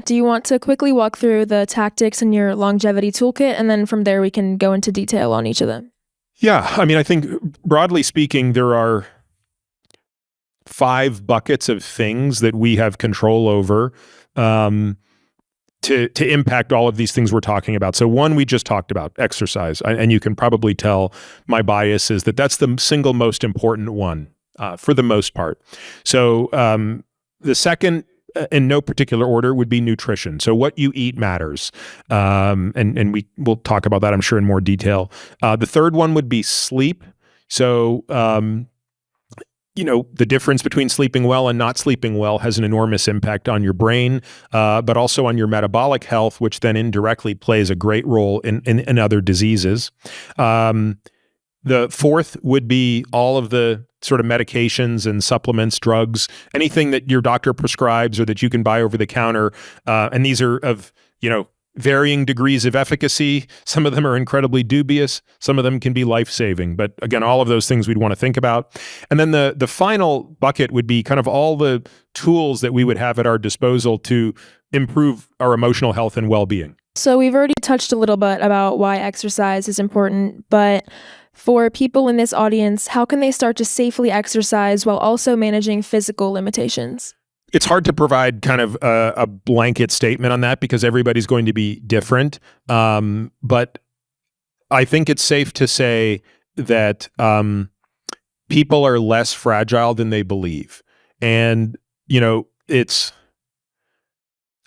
Do you want to quickly walk through the tactics in your longevity toolkit, and then from there we can go into detail on each of them? Yeah, I mean, I think broadly speaking, there are 5 buckets of things that we have control over to impact all of these things we're talking about. So one, we just talked about, exercise. And you can probably tell my bias is that that's the single most important one for the most part. So the second, in no particular order, would be nutrition. So what you eat matters. And we'll talk about that, I'm sure, in more detail. The third one would be sleep. So the difference between sleeping well and not sleeping well has an enormous impact on your brain, but also on your metabolic health, which then indirectly plays a great role in other diseases. The fourth would be all of the sort of medications and supplements, drugs, anything that your doctor prescribes or that you can buy over the counter. And these are of, varying degrees of efficacy. Some of them are incredibly dubious. Some of them can be life-saving. But again, all of those things we'd want to think about. And then the final bucket would be kind of all the tools that we would have at our disposal to improve our emotional health and well-being. So we've already touched a little bit about why exercise is important, but for people in this audience, how can they start to safely exercise while also managing physical limitations? It's hard to provide kind of a blanket statement on that because everybody's going to be different. But I think it's safe to say that people are less fragile than they believe. And,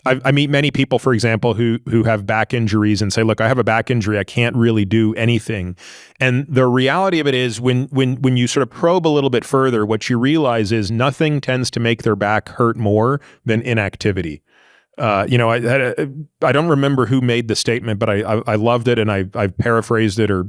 I meet many people, for example, who have back injuries and say, look, I have a back injury. I can't really do anything. And the reality of it is when you sort of probe a little bit further, what you realize is nothing tends to make their back hurt more than inactivity. I don't remember who made the statement, but I loved it, and I've paraphrased it or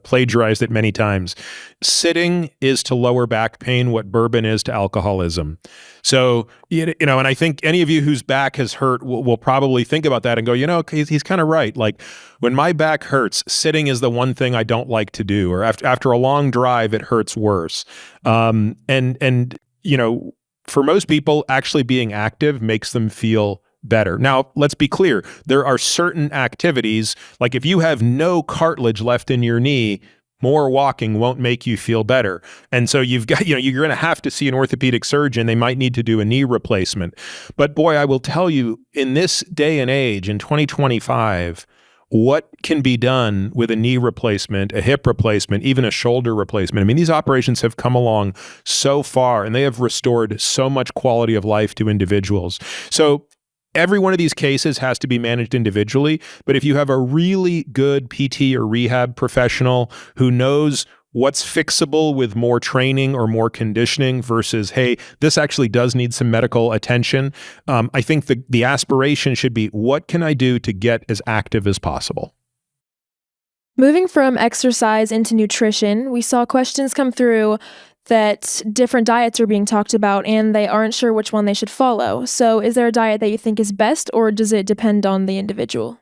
plagiarized it many times. Sitting is to lower back pain what bourbon is to alcoholism. So, and I think any of you whose back has hurt will probably think about that and go, he's kind of right. Like when my back hurts, sitting is the one thing I don't like to do, or after a long drive, it hurts worse. For most people, actually being active makes them feel better. Now, let's be clear. There are certain activities, like if you have no cartilage left in your knee, more walking won't make you feel better. And so you've got, you're going to have to see an orthopedic surgeon. They might need to do a knee replacement. But boy, I will tell you, in this day and age, in 2025, what can be done with a knee replacement, a hip replacement, even a shoulder replacement? I mean, these operations have come along so far, and they have restored so much quality of life to individuals. So every one of these cases has to be managed individually, but if you have a really good PT or rehab professional who knows what's fixable with more training or more conditioning versus, hey, this actually does need some medical attention, I think the aspiration should be, what can I do to get as active as possible? Moving from exercise into nutrition, we saw questions come through that different diets are being talked about and they aren't sure which one they should follow. So is there a diet that you think is best, or does it depend on the individual?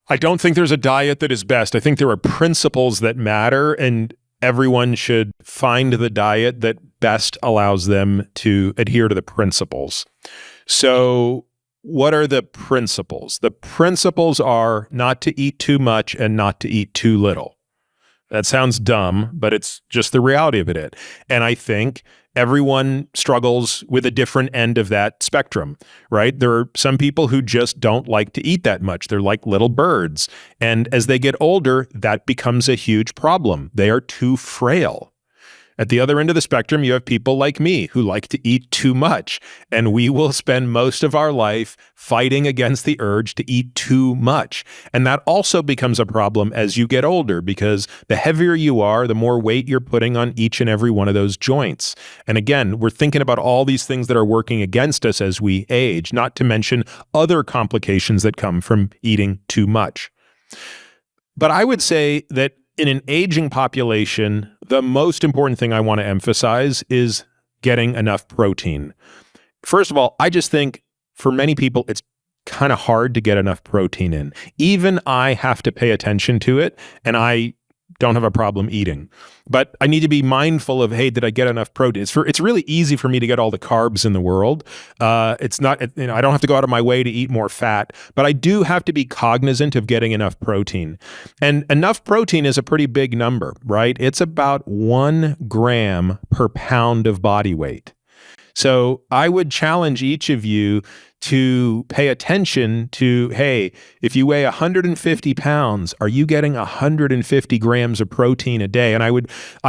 I don't think there's a diet that is best. I think there are principles that matter, and everyone should find the diet that best allows them to adhere to the principles. So what are the principles? The principles are not to eat too much and not to eat too little. That sounds dumb, but it's just the reality of it. And I think everyone struggles with a different end of that spectrum, right? There are some people who just don't like to eat that much. They're like little birds. And as they get older, that becomes a huge problem. They are too frail. At the other end of the spectrum, you have people like me who like to eat too much, and we will spend most of our life fighting against the urge to eat too much. And that also becomes a problem as you get older, because the heavier you are, the more weight you're putting on each and every one of those joints. And again, we're thinking about all these things that are working against us as we age, not to mention other complications that come from eating too much. But I would say that in an aging population, the most important thing I want to emphasize is getting enough protein. First of all, I just think for many people, it's kind of hard to get enough protein in. Even I have to pay attention to it, and I don't have a problem eating. But I need to be mindful of, hey, did I get enough protein? It's really easy for me to get all the carbs in the world. It's not, you know, I don't have to go out of my way to eat more fat, but I do have to be cognizant of getting enough protein. And enough protein is a pretty big number, right? It's about 1 gram per pound of body weight. So I would challenge each of you to pay attention to, hey, if you weigh 150 pounds, are you getting 150 grams of protein a day? And I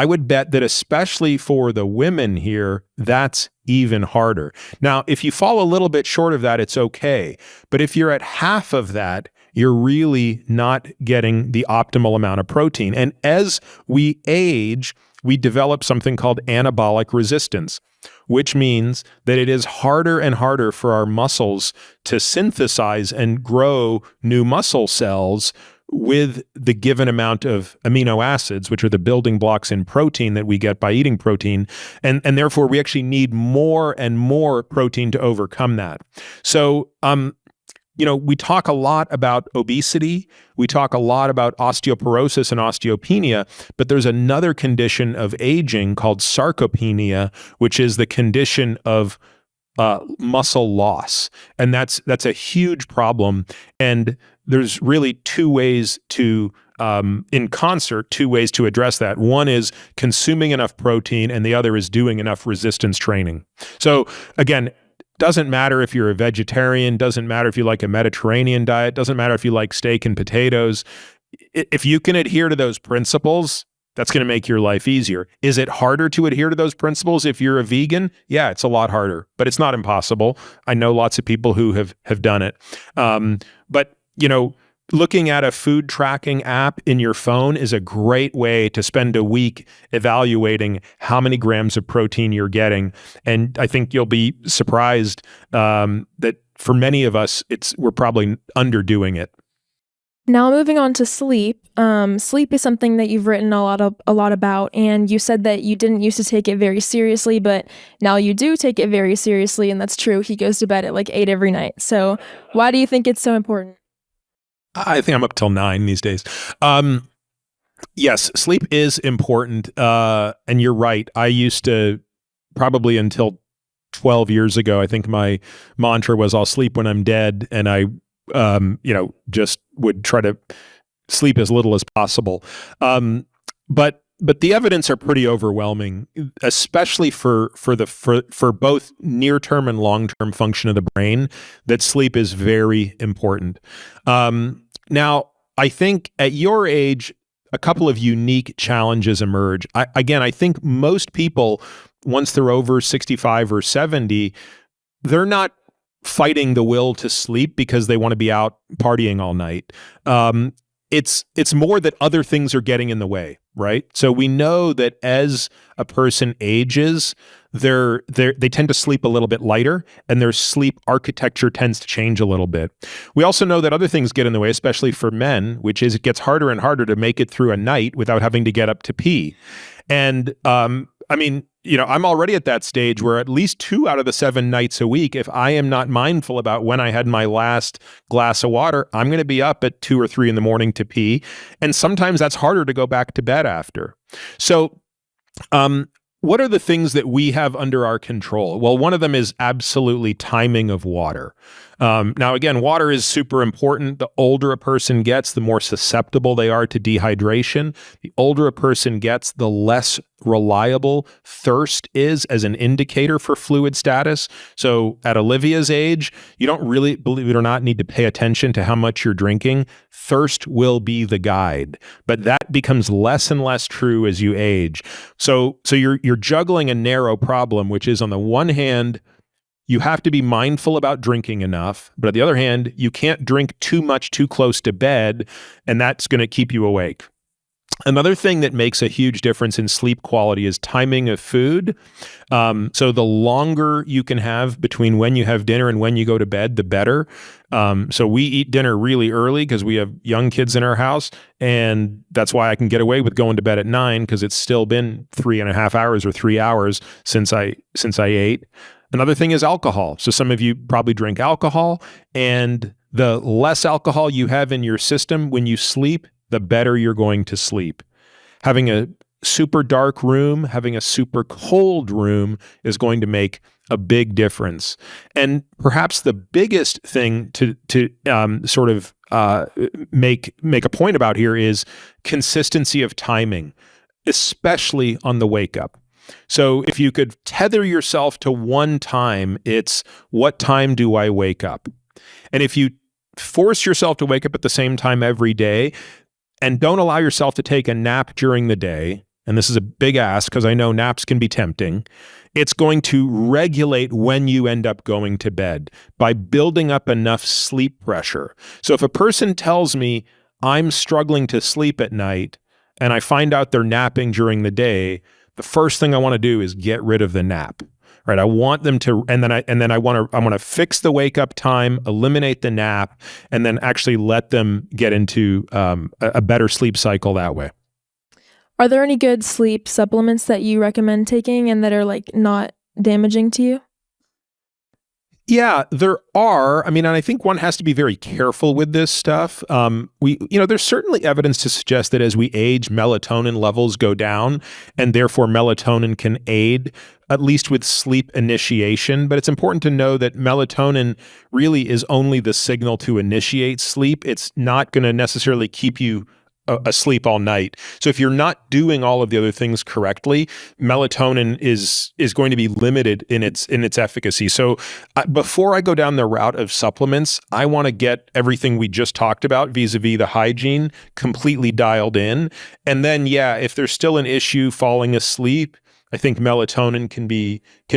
would bet that especially for the women here, that's even harder. Now, if you fall a little bit short of that, it's okay. But if you're at half of that, you're really not getting the optimal amount of protein. And as we age, we develop something called anabolic resistance, which means that it is harder and harder for our muscles to synthesize and grow new muscle cells with the given amount of amino acids, which are the building blocks in protein that we get by eating protein. And therefore, we actually need more and more protein to overcome that. So, you know, we talk a lot about obesity. We talk a lot about osteoporosis and osteopenia, but there's another condition of aging called sarcopenia, which is the condition of muscle loss. And that's a huge problem. And there's really two ways to in concert, two ways to address that. One is consuming enough protein, and the other is doing enough resistance training. So again, doesn't matter if you're a vegetarian, doesn't matter if you like a Mediterranean diet, doesn't matter if you like steak and potatoes. If you can adhere to those principles, that's going to make your life easier. Is it harder to adhere to those principles if you're a vegan? Yeah, it's a lot harder, but it's not impossible. I know lots of people who have done it. But, you know, looking at a food tracking app in your phone is a great way to spend a week evaluating how many grams of protein you're getting. And I think you'll be surprised that for many of us, we're probably underdoing it. Now moving on to sleep. Sleep is something that you've written a lot about, and you said that you didn't used to take it very seriously, but now you do take it very seriously, and that's true. He goes to bed at like 8 every night. So why do you think it's so important? I think I'm up till 9 these days. Yes, sleep is important. And you're right. I used to, probably until 12 years ago, I think my mantra was I'll sleep when I'm dead. And I, just would try to sleep as little as possible. But the evidence are pretty overwhelming, especially for both near-term and long-term function of the brain, that sleep is very important. Now, I think at your age, a couple of unique challenges emerge. I think most people, once they're over 65 or 70, they're not fighting the will to sleep because they want to be out partying all night. It's more that other things are getting in the way, right? So we know that as a person ages, they tend to sleep a little bit lighter, and their sleep architecture tends to change a little bit. We also know that other things get in the way, especially for men, which is it gets harder and harder to make it through a night without having to get up to pee. And I'm already at that stage where at least 2 out of the 7 nights a week, if I am not mindful about when I had my last glass of water, I'm going to be up at 2 or 3 in the morning to pee. And sometimes that's harder to go back to bed after. So, what are the things that we have under our control? Well, one of them is absolutely timing of water. Now, again, water is super important. The older a person gets, the more susceptible they are to dehydration. The older a person gets, the less reliable thirst is as an indicator for fluid status. So at Olivia's age, you don't really, believe it or not, need to pay attention to how much you're drinking. Thirst will be the guide, but that becomes less and less true as you age. So you're juggling a narrow problem, which is on the one hand, you have to be mindful about drinking enough, but on the other hand, you can't drink too much too close to bed, and that's going to keep you awake. Another thing that makes a huge difference in sleep quality is timing of food. So the longer you can have between when you have dinner and when you go to bed, the better. So we eat dinner really early because we have young kids in our house, and that's why I can get away with going to bed at 9 because it's still been 3.5 hours or 3 hours since I ate. Another thing is alcohol. So some of you probably drink alcohol, and the less alcohol you have in your system when you sleep, the better you're going to sleep. Having a super dark room, having a super cold room is going to make a big difference. And perhaps the biggest thing to sort of make a point about here is consistency of timing, especially on the wake up. So if you could tether yourself to one time, it's what time do I wake up? And if you force yourself to wake up at the same time every day and don't allow yourself to take a nap during the day, and this is a big ask because I know naps can be tempting, it's going to regulate when you end up going to bed by building up enough sleep pressure. So if a person tells me I'm struggling to sleep at night and I find out they're napping during the day, the first thing I want to do is get rid of the nap. Right? I want them to, and then I want to fix the wake up time, eliminate the nap, and then actually let them get into a better sleep cycle that way. Are there any good sleep supplements that you recommend taking and that are like not damaging to you? Yeah, there are. I mean, and I think one has to be very careful with this stuff. There's certainly evidence to suggest that as we age, melatonin levels go down, and therefore melatonin can aid, at least with sleep initiation. But it's important to know that melatonin really is only the signal to initiate sleep. It's not going to necessarily keep you asleep all night. So if you're not doing all of the other things correctly, melatonin is going to be limited in its efficacy. So before I go down the route of supplements, I want to get everything we just talked about vis-a-vis the hygiene completely dialed in. And then, yeah, if there's still an issue falling asleep, I think melatonin can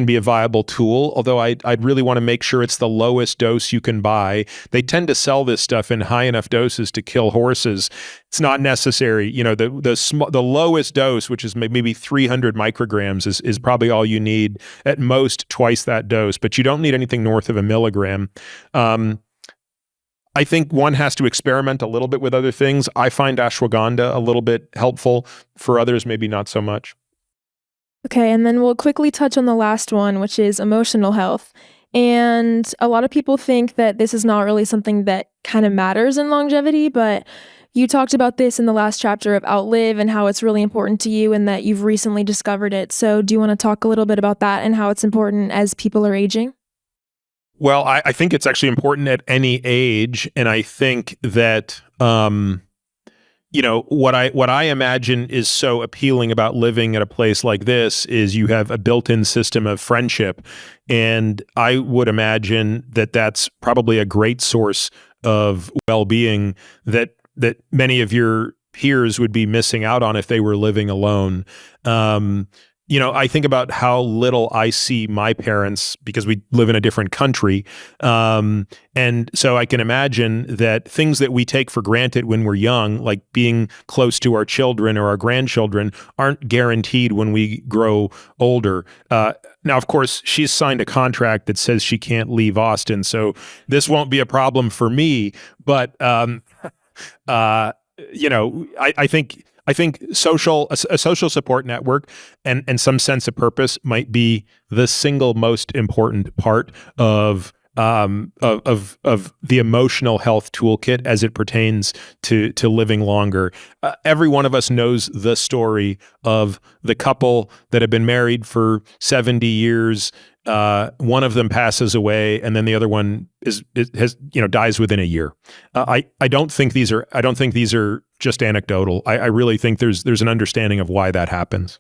be a viable tool, although I'd really want to make sure it's the lowest dose you can buy. They tend to sell this stuff in high enough doses to kill horses. It's not necessary. You know, the lowest dose, which is maybe 300 micrograms, is probably all you need. At most, twice that dose, but you don't need anything north of a milligram. I think one has to experiment a little bit with other things. I find ashwagandha a little bit helpful. For others, maybe not so much. Okay, and then we'll quickly touch on the last one, which is emotional health. And a lot of people think that this is not really something that kind of matters in longevity, but you talked about this in the last chapter of Outlive and how it's really important to you and that you've recently discovered it. So do you want to talk a little bit about that and how it's important as people are aging? Well, I think it's actually important at any age, and I think that what I imagine is so appealing about living at a place like this is you have a built-in system of friendship, and I would imagine that that's probably a great source of well-being that many of your peers would be missing out on if they were living alone. I think about how little I see my parents because we live in a different country. And so I can imagine that things that we take for granted when we're young, like being close to our children or our grandchildren, aren't guaranteed when we grow older. Now, of course, she's signed a contract that says she can't leave Austin, so this won't be a problem for me. But, I think a social support network and some sense of purpose might be the single most important part of the emotional health toolkit as it pertains to living longer. Every one of us knows the story of the couple that have been married for 70 years. One of them passes away, and then the other one dies within a year. I don't think these are just anecdotal. I really think there's an understanding of why that happens.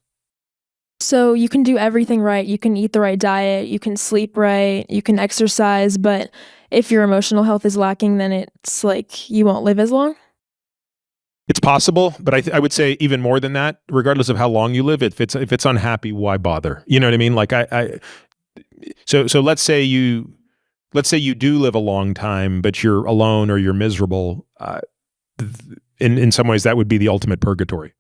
So you can do everything right. You can eat the right diet, you can sleep right, you can exercise, but if your emotional health is lacking, then it's like you won't live as long? It's possible, but I would say even more than that. Regardless of how long you live, if it's unhappy, why bother? You know what I mean? Like so let's say you do live a long time, but you're alone or you're miserable. In some ways, that would be the ultimate purgatory.